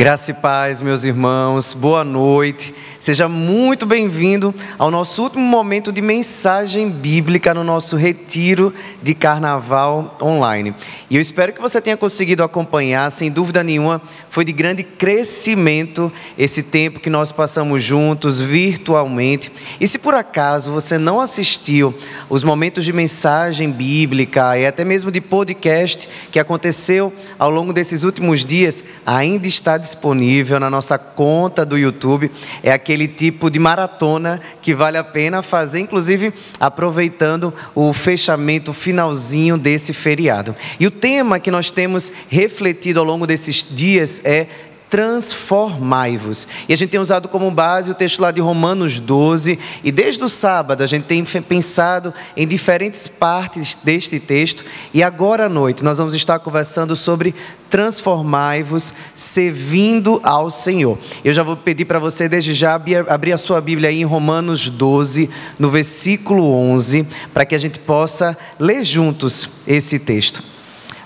Graça e paz, meus irmãos, boa noite. Seja muito bem-vindo ao nosso último momento de mensagem bíblica no nosso retiro de carnaval online. E eu espero que você tenha conseguido acompanhar, sem dúvida nenhuma, foi de grande crescimento esse tempo que nós passamos juntos, virtualmente. E se por acaso você não assistiu os momentos de mensagem bíblica e até mesmo de podcast que aconteceu ao longo desses últimos dias, ainda está disponível na nossa conta do YouTube. É aquele tipo de maratona que vale a pena fazer, inclusive aproveitando o fechamento, o finalzinho desse feriado. E o tema que nós temos refletido ao longo desses dias é transformai-vos. E a gente tem usado como base o texto lá de Romanos 12, e desde o sábado a gente tem pensado em diferentes partes deste texto, e agora à noite nós vamos estar conversando sobre transformai-vos servindo ao Senhor. Eu já vou pedir para você desde já abrir a sua Bíblia aí em Romanos 12, no versículo 11, para que a gente possa ler juntos esse texto.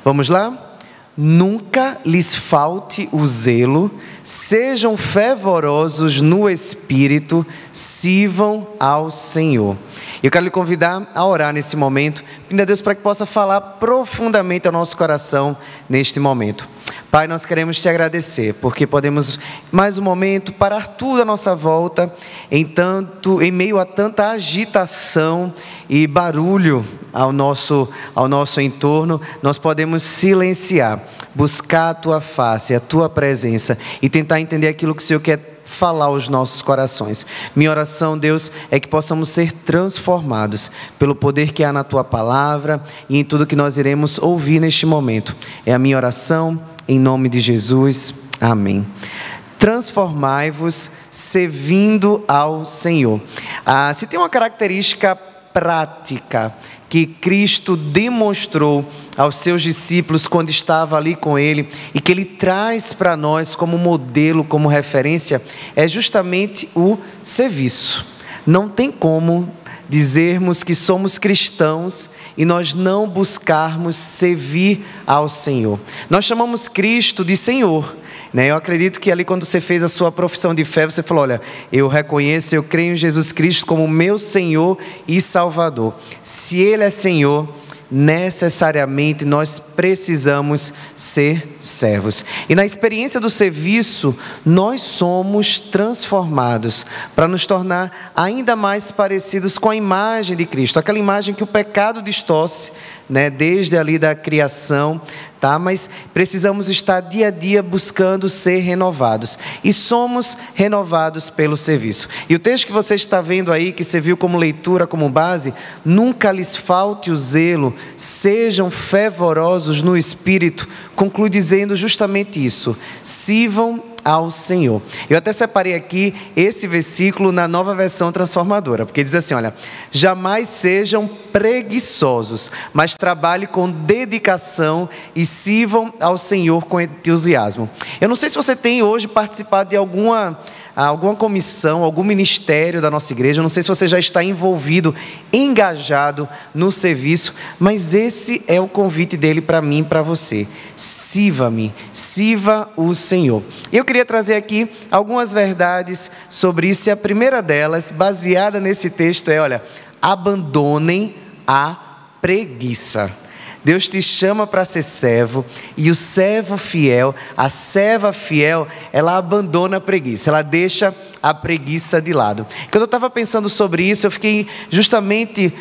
Vamos lá? Nunca lhes falte o zelo, sejam fervorosos no Espírito, sirvam ao Senhor. Eu quero lhe convidar a orar nesse momento, pedindo a Deus para que possa falar profundamente ao nosso coração neste momento. Pai, nós queremos te agradecer, porque podemos, mais um momento, parar tudo à nossa volta, em meio a tanta agitação e barulho ao nosso entorno, nós podemos silenciar, buscar a Tua face, a Tua presença e tentar entender aquilo que o Senhor quer falar aos nossos corações. Minha oração, Deus, é que possamos ser transformados pelo poder que há na Tua palavra e em tudo que nós iremos ouvir neste momento. É a minha oração, em nome de Jesus. Amém. Transformai-vos servindo ao Senhor. Se tem uma característica prática que Cristo demonstrou aos seus discípulos quando estava ali com Ele e que Ele traz para nós como modelo, como referência, é justamente o serviço. Não tem como dizermos que somos cristãos e nós não buscarmos servir ao Senhor. Nós chamamos Cristo de Senhor. Eu acredito que ali quando você fez a sua profissão de fé, você falou, olha, eu reconheço, eu creio em Jesus Cristo como meu Senhor e Salvador. Se Ele é Senhor, necessariamente nós precisamos ser servos. E na experiência do serviço, nós somos transformados para nos tornar ainda mais parecidos com a imagem de Cristo. Aquela imagem que o pecado distorce, desde ali da criação, mas precisamos estar dia a dia buscando ser renovados. E somos renovados pelo serviço. E o texto que você está vendo aí, que serviu como leitura, como base, nunca lhes falte o zelo, sejam fervorosos no Espírito, conclui dizendo justamente isso, sirvam ao Senhor. Eu até separei aqui esse versículo na Nova Versão Transformadora, porque diz assim, olha, jamais sejam preguiçosos, mas trabalhem com dedicação e sirvam ao Senhor com entusiasmo. Eu não sei se você tem hoje participado de alguma comissão, algum ministério da nossa igreja, eu não sei se você já está envolvido, engajado no serviço, mas esse é o convite dele para mim e para você. Sirva-me, sirva o Senhor. Eu queria trazer aqui algumas verdades sobre isso, e a primeira delas, baseada nesse texto, é, olha, abandonem a preguiça. Deus te chama para ser servo, e o servo fiel, a serva fiel, ela abandona a preguiça, ela deixa a preguiça de lado. Quando eu estava pensando sobre isso, eu fiquei justamente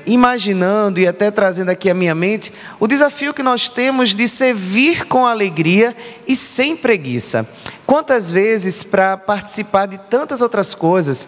imaginando e até trazendo aqui à minha mente o desafio que nós temos de servir com alegria e sem preguiça. Quantas vezes, para participar de tantas outras coisas,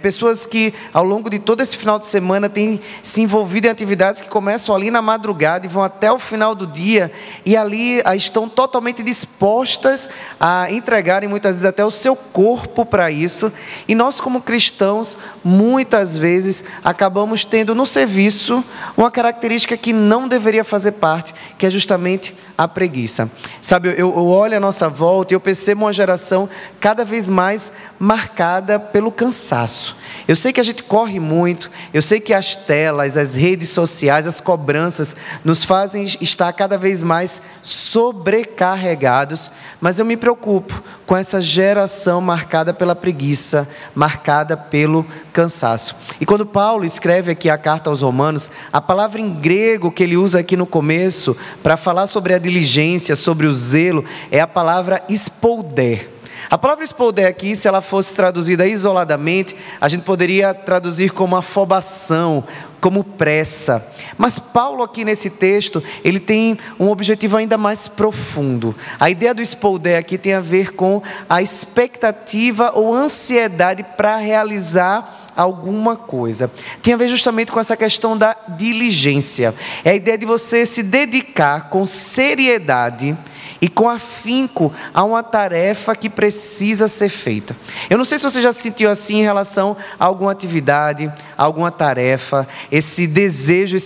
pessoas que ao longo de todo esse final de semana têm se envolvido em atividades que começam ali na madrugada e vão até o final do dia, e ali estão totalmente dispostas a entregarem muitas vezes até o seu corpo para isso, e nós como cristãos muitas vezes acabamos tendo no serviço uma característica que não deveria fazer parte, que é justamente a preguiça. Sabe, eu olho à nossa volta e eu percebo uma geração cada vez mais marcada pelo cansaço. Eu sei que a gente corre muito, eu sei que as telas, as redes sociais, as cobranças nos fazem estar cada vez mais sobrecarregados, mas eu me preocupo com essa geração marcada pela preguiça, marcada pelo cansaço. E quando Paulo escreve aqui a carta aos Romanos, a palavra em grego que ele usa aqui no começo para falar sobre a diligência, sobre o zelo, é a palavra spolder. A palavra spolder aqui, se ela fosse traduzida isoladamente, a gente poderia traduzir como afobação, como pressa. Mas Paulo aqui nesse texto, ele tem um objetivo ainda mais profundo. A ideia do spolder aqui tem a ver com a expectativa ou ansiedade para realizar alguma coisa. Tem a ver justamente com essa questão da diligência. É a ideia de você se dedicar com seriedade e com afinco a uma tarefa que precisa ser feita. Eu não sei se você já se sentiu assim em relação a alguma atividade, a alguma tarefa, esse desejo,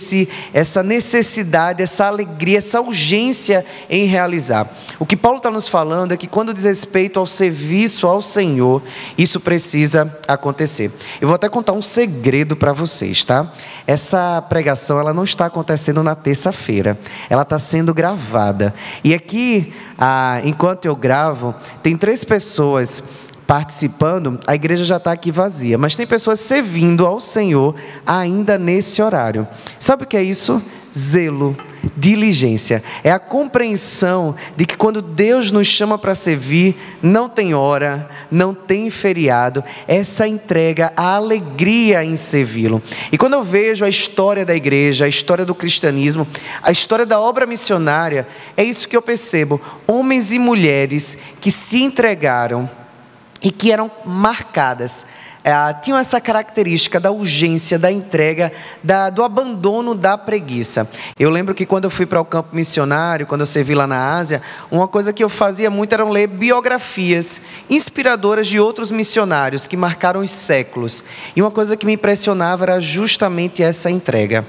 essa necessidade, essa alegria, essa urgência em realizar. O que Paulo está nos falando é que quando diz respeito ao serviço ao Senhor, isso precisa acontecer. Eu vou até contar um segredo para vocês, tá? Essa pregação, ela não está acontecendo na terça-feira, ela está sendo gravada. E aqui, enquanto eu gravo, tem 3 pessoas participando, a igreja já está aqui vazia, mas tem pessoas servindo ao Senhor ainda nesse horário. Sabe o que é isso? Zelo, diligência. É a compreensão de que quando Deus nos chama para servir, não tem hora, não tem feriado, essa entrega, a alegria em servi-lo. E quando eu vejo a história da igreja, a história do cristianismo, a história da obra missionária, é isso que eu percebo. Homens e mulheres que se entregaram e que eram marcadas, tinham essa característica da urgência, da entrega, do abandono da preguiça. Eu lembro que quando eu fui para o campo missionário, quando eu servi lá na Ásia, uma coisa que eu fazia muito era ler biografias inspiradoras de outros missionários que marcaram os séculos. E uma coisa que me impressionava era justamente essa entrega.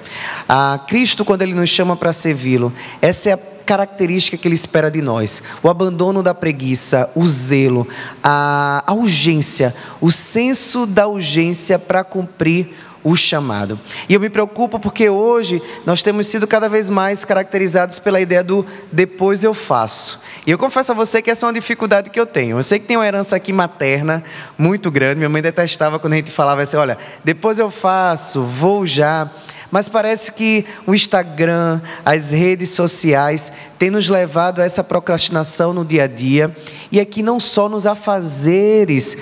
Cristo, quando Ele nos chama para servi-lo, essa é a característica que Ele espera de nós: o abandono da preguiça, o zelo, a urgência, o senso da urgência para cumprir o chamado. E eu me preocupo porque hoje nós temos sido cada vez mais caracterizados pela ideia do depois eu faço. E eu confesso a você que essa é uma dificuldade que eu tenho. Eu sei que tem uma herança aqui materna muito grande. Minha mãe detestava quando a gente falava assim: olha, depois eu faço, vou já. Mas parece que o Instagram, as redes sociais têm nos levado a essa procrastinação no dia a dia. E aqui não só nos afazeres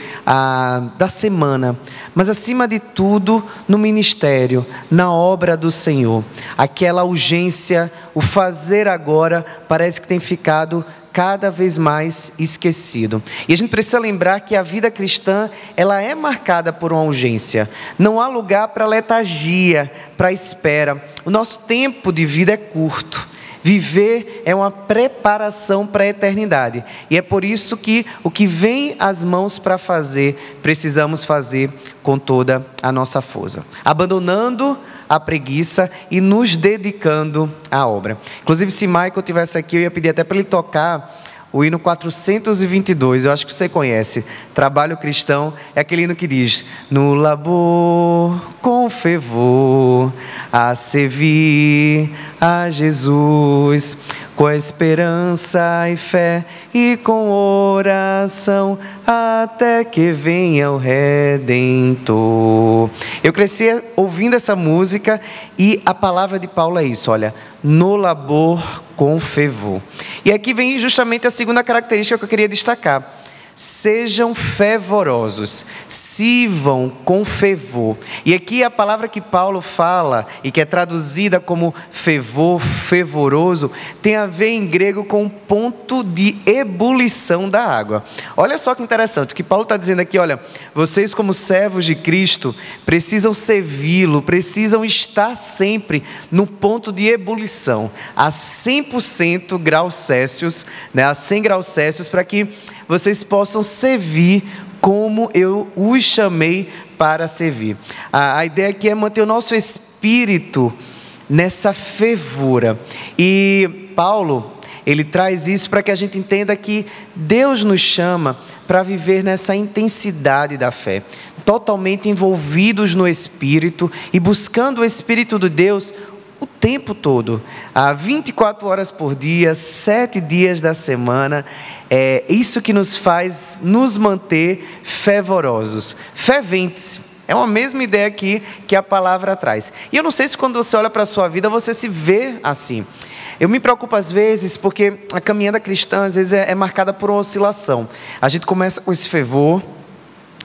da semana, mas acima de tudo no ministério, na obra do Senhor. Aquela urgência, o fazer agora, parece que tem ficado cada vez mais esquecido. E a gente precisa lembrar que a vida cristã, ela é marcada por uma urgência. Não há lugar para letargia, para espera. O nosso tempo de vida é curto. Viver é uma preparação para a eternidade. E é por isso que o que vem às mãos para fazer, precisamos fazer com toda a nossa força. Abandonando a preguiça e nos dedicando à obra. Inclusive, se Michael estivesse aqui, eu ia pedir até para ele tocar o hino 422, eu acho que você conhece. Trabalho cristão é aquele hino que diz: no labor com fervor, a servir a Jesus, com esperança e fé e com oração, até que venha o Redentor. Eu cresci ouvindo essa música e a palavra de Paulo é isso, olha: no labor com fervor. E aqui vem justamente a segunda característica que eu queria destacar: sejam fervorosos, sirvam com fervor. E aqui a palavra que Paulo fala, e que é traduzida como fervor, fervoroso, tem a ver em grego com o ponto de ebulição da água. Olha só que interessante, o que Paulo está dizendo aqui: olha, vocês como servos de Cristo, precisam servi-lo, precisam estar sempre no ponto de ebulição, a 100% graus Celsius, né, a 100 graus Celsius, para que vocês possam servir como eu os chamei para servir. A ideia aqui é manter o nosso espírito nessa fervura. E Paulo, ele traz isso para que a gente entenda que Deus nos chama para viver nessa intensidade da fé, totalmente envolvidos no Espírito e buscando o Espírito de Deus o tempo todo, 24 horas por dia, 7 dias da semana. É isso que nos faz nos manter fervorosos, ferventes. É uma mesma ideia aqui que a palavra traz. E eu não sei se quando você olha para a sua vida, você se vê assim. Eu me preocupo às vezes porque a caminhada cristã às vezes é marcada por uma oscilação. A gente começa com esse fervor,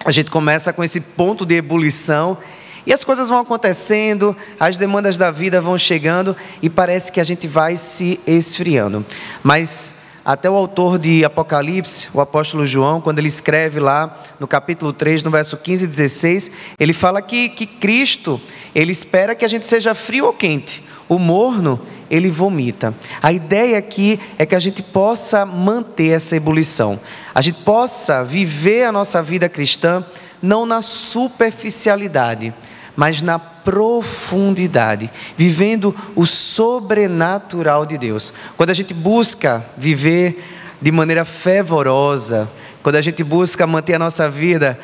a gente começa com esse ponto de ebulição, e as coisas vão acontecendo, as demandas da vida vão chegando, e parece que a gente vai se esfriando. Mas até o autor de Apocalipse, o apóstolo João, quando ele escreve lá no capítulo 3, no verso 15 e 16, ele fala que Cristo, ele espera que a gente seja frio ou quente. O morno, ele vomita. A ideia aqui é que a gente possa manter essa ebulição. A gente possa viver a nossa vida cristã não na superficialidade, mas na profundidade, vivendo o sobrenatural de Deus. Quando a gente busca viver de maneira fervorosa, quando a gente busca manter a nossa vida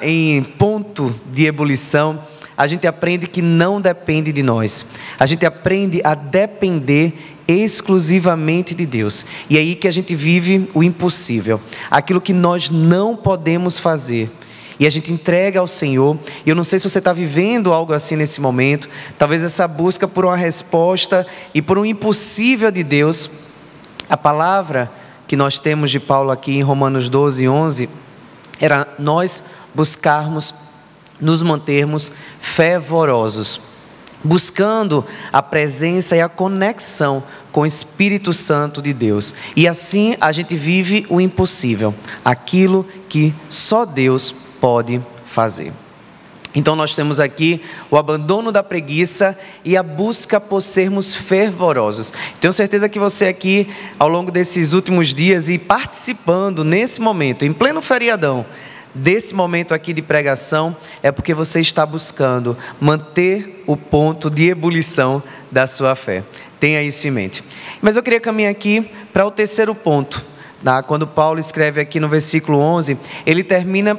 em ponto de ebulição, a gente aprende que não depende de nós. A gente aprende a depender exclusivamente de Deus. E é aí que a gente vive o impossível, aquilo que nós não podemos fazer. E a gente entrega ao Senhor. E eu não sei se você está vivendo algo assim nesse momento. Talvez essa busca por uma resposta e por um impossível de Deus. A palavra que nós temos de Paulo aqui em Romanos 12, 11, era nós buscarmos, nos mantermos fervorosos, buscando a presença e a conexão com o Espírito Santo de Deus. E assim a gente vive o impossível, aquilo que só Deus pode fazer. Então nós temos aqui o abandono da preguiça e a busca por sermos fervorosos. Tenho certeza que você aqui, ao longo desses últimos dias e participando nesse momento, em pleno feriadão, desse momento aqui de pregação, é porque você está buscando manter o ponto de ebulição da sua fé. Tenha isso em mente. Mas eu queria caminhar aqui para o terceiro ponto. Quando Paulo escreve aqui no versículo 11, ele termina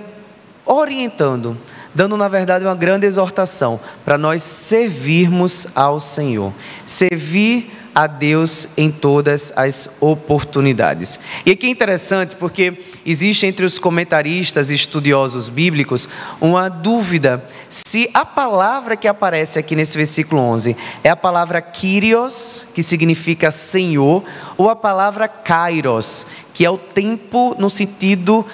orientando, dando na verdade uma grande exortação para nós servirmos ao Senhor, servir a Deus em todas as oportunidades. E aqui é interessante porque existe entre os comentaristas e estudiosos bíblicos uma dúvida se a palavra que aparece aqui nesse versículo 11 é a palavra Kyrios, que significa Senhor, ou a palavra Kairos, que é o tempo no sentido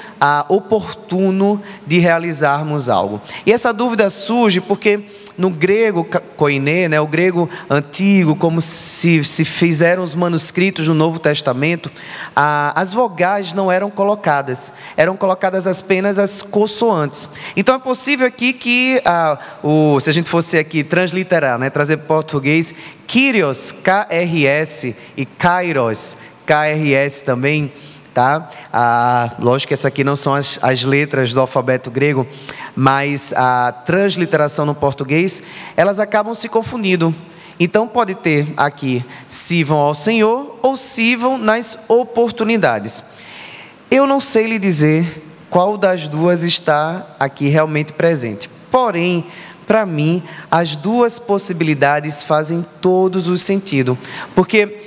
oportuno de realizarmos algo. E essa dúvida surge porque no grego koiné, o grego antigo, como se fizeram os manuscritos do Novo Testamento, as vogais não eram colocadas apenas as consoantes. Então é possível aqui que, se a gente fosse aqui transliterar, trazer para o português, Kyrios, K-R-S, e Kairos, K-R-S também, tá? Lógico que essas aqui não são as letras do alfabeto grego, mas a transliteração no português, elas acabam se confundindo. Então pode ter aqui, sirvam ao Senhor ou sirvam nas oportunidades. Eu não sei lhe dizer qual das duas está aqui realmente presente. Porém, para mim, as duas possibilidades fazem todos o sentido. Porque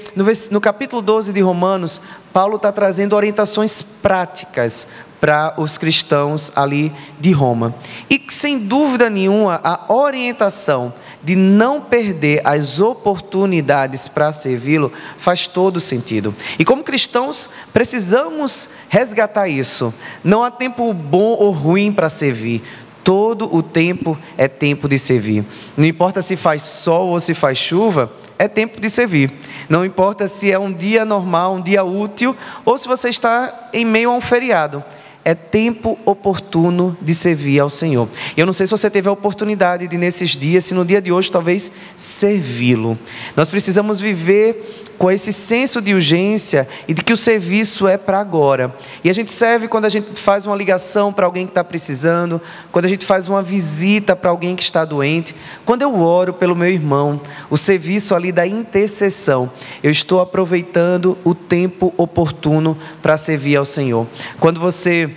no capítulo 12 de Romanos, Paulo está trazendo orientações práticas para os cristãos ali de Roma. E sem dúvida nenhuma, a orientação de não perder as oportunidades para servi-lo faz todo sentido. E como cristãos, precisamos resgatar isso. Não há tempo bom ou ruim para servir. Todo o tempo é tempo de servir. Não importa se faz sol ou se faz chuva, é tempo de servir. Não importa se é um dia normal, um dia útil, ou se você está em meio a um feriado. é tempo oportuno de servir ao Senhor. Eu não sei se você teve a oportunidade de, nesses dias, se no dia de hoje, talvez, servi-lo. Nós precisamos viver com esse senso de urgência e de que o serviço é para agora. E a gente serve quando a gente faz uma ligação para alguém que está precisando, quando a gente faz uma visita para alguém que está doente, quando eu oro pelo meu irmão, o serviço ali da intercessão, eu estou aproveitando o tempo oportuno para servir ao Senhor. Quando você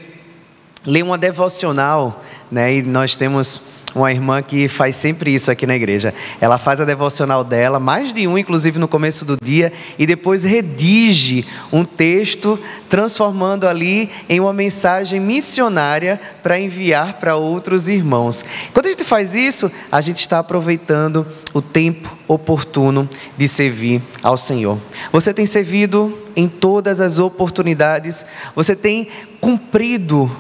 lê uma devocional, né, e nós temos uma irmã que faz sempre isso aqui na igreja. Ela faz a devocional dela, mais de um, inclusive no começo do dia, e depois redige um texto, transformando ali em uma mensagem missionária para enviar para outros irmãos. Quando a gente faz isso, a gente está aproveitando o tempo oportuno de servir ao Senhor. Você tem servido em todas as oportunidades? Você tem cumprido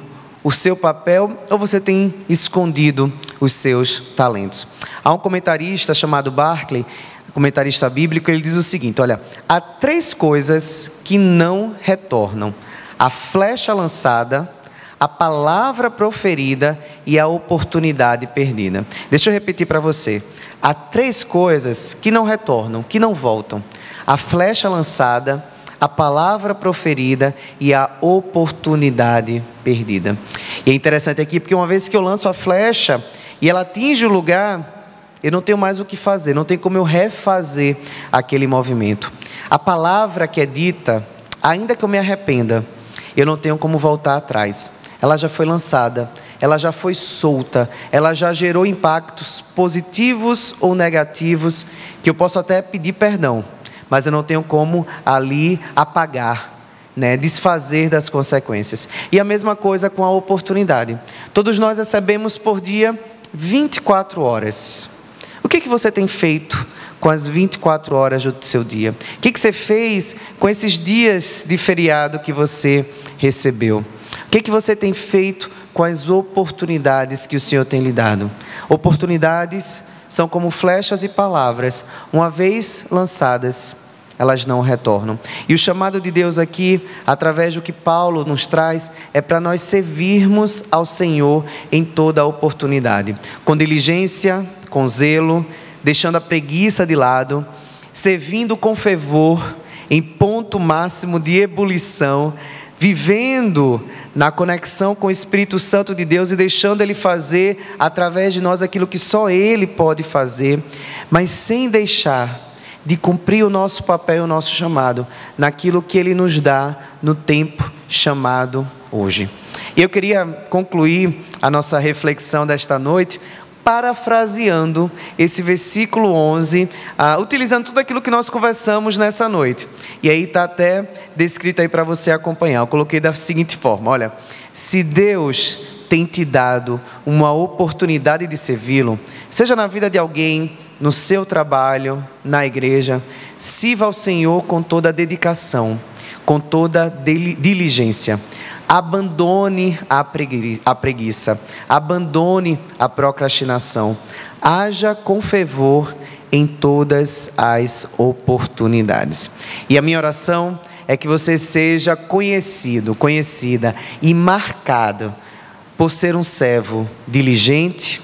o seu papel, ou você tem escondido os seus talentos? Há um comentarista chamado Barclay, comentarista bíblico, ele diz o seguinte: olha, há 3 coisas que não retornam: a flecha lançada, a palavra proferida e a oportunidade perdida. Deixa eu repetir para você. Há 3 coisas que não retornam, que não voltam: a flecha lançada, a palavra proferida e a oportunidade perdida. E é interessante aqui, porque uma vez que eu lanço a flecha e ela atinge o lugar, eu não tenho mais o que fazer, não tem como eu refazer aquele movimento. A palavra que é dita, ainda que eu me arrependa, eu não tenho como voltar atrás. Ela já foi lançada, ela já foi solta, ela já gerou impactos positivos ou negativos, que eu posso até pedir perdão, mas eu não tenho como ali apagar, né, desfazer das consequências. E a mesma coisa com a oportunidade. Todos nós recebemos por dia 24 horas. O que você tem feito com as 24 horas do seu dia? O que você fez com esses dias de feriado que você recebeu? O que você tem feito com as oportunidades que o Senhor tem lhe dado? Oportunidades são como flechas e palavras, uma vez lançadas, elas não retornam. E o chamado de Deus aqui, através do que Paulo nos traz, é para nós servirmos ao Senhor em toda a oportunidade, com diligência, com zelo, deixando a preguiça de lado, servindo com fervor, em ponto máximo de ebulição, vivendo na conexão com o Espírito Santo de Deus e deixando Ele fazer através de nós aquilo que só Ele pode fazer, mas sem deixar de cumprir o nosso papel e o nosso chamado naquilo que Ele nos dá no tempo chamado hoje. E eu queria concluir a nossa reflexão desta noite parafraseando esse versículo 11, utilizando tudo aquilo que nós conversamos nessa noite. E aí está até descrito aí para você acompanhar. Eu coloquei da seguinte forma: olha, se Deus tem te dado uma oportunidade de servi-lo, seja na vida de alguém, no seu trabalho, na igreja, sirva ao Senhor com toda a dedicação, com toda a diligência. Abandone a preguiça, abandone a procrastinação, haja com fervor em todas as oportunidades. E a minha oração é que você seja conhecido, conhecida e marcado por ser um servo diligente,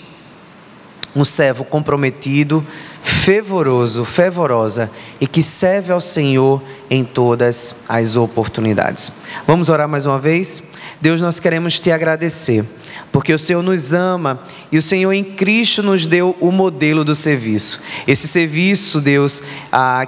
um servo comprometido, fervoroso, fervorosa e que serve ao Senhor em todas as oportunidades. Vamos orar mais uma vez? Deus, nós queremos te agradecer, porque o Senhor nos ama e o Senhor em Cristo nos deu o modelo do serviço. Esse serviço, Deus,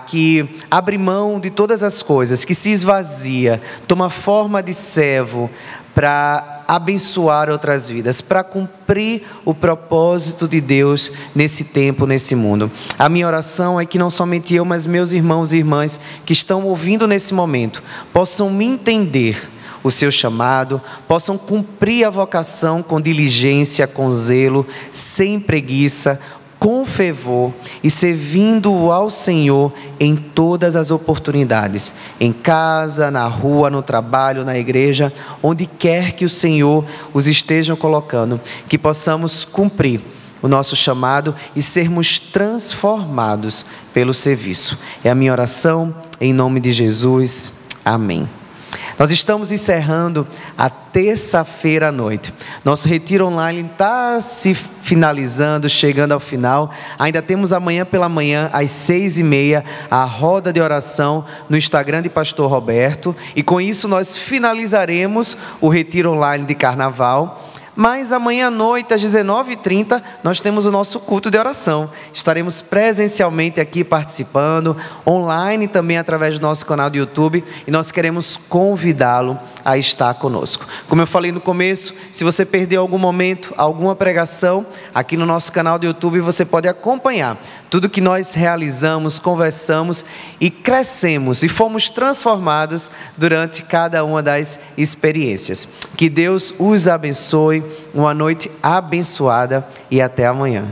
que abre mão de todas as coisas, que se esvazia, toma forma de servo para abençoar outras vidas, para cumprir o propósito de Deus nesse tempo, nesse mundo. A minha oração é que não somente eu, mas meus irmãos e irmãs que estão ouvindo nesse momento, possam me entender o seu chamado, possam cumprir a vocação com diligência, com zelo, sem preguiça, com fervor e servindo ao Senhor em todas as oportunidades, em casa, na rua, no trabalho, na igreja, onde quer que o Senhor os esteja colocando, que possamos cumprir o nosso chamado e sermos transformados pelo serviço. É a minha oração, em nome de Jesus. Amém. Nós estamos encerrando a terça-feira à noite. Nosso retiro online está se finalizando, chegando ao final. Ainda temos amanhã pela manhã, às 6h30, a roda de oração no Instagram de Pastor Roberto. E com isso nós finalizaremos o retiro online de Carnaval. Mas amanhã à noite, às 19h30, nós temos o nosso culto de oração. Estaremos presencialmente aqui participando, online também através do nosso canal do YouTube, e nós queremos convidá-lo a estar conosco. Como eu falei no começo, se você perdeu algum momento, alguma pregação, aqui no nosso canal do YouTube você pode acompanhar tudo que nós realizamos, conversamos e crescemos e fomos transformados durante cada uma das experiências. Que Deus os abençoe, uma noite abençoada e até amanhã.